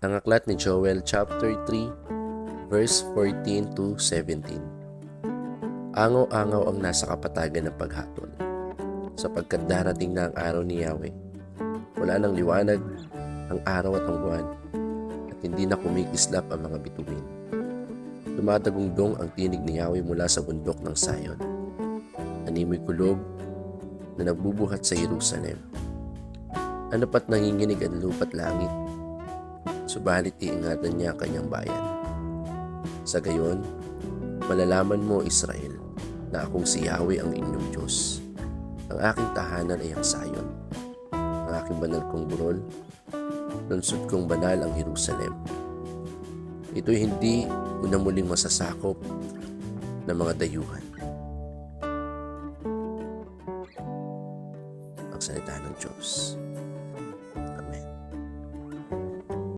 Ang aklat ni Joel chapter 3 verse 14 to 17. Angaw-angaw ang nasa kapatagan ng paghatol, sapagkat darating na ang araw ni Yahweh. Wala nang liwanag ang araw at ang buwan, at hindi na kumikislap ang mga bituin. Dumadagundong ang tinig ni Yahweh mula sa bundok ng Sayon. Animoy kulog na nagbubuhat sa Jerusalem. Ano pat nanginginig ang lupa't langit, subalit iingatan niya ang kanyang bayan. Sa gayon, malalaman mo, Israel, na akong si Yahweh ang inyong Diyos. Ang aking tahanan ay ang Sayon. Ang aking banal kong burol, lunsod kong banal ang Jerusalem. Ito'y hindi una muling masasakop ng mga dayuhan. Ang salita ng Diyos.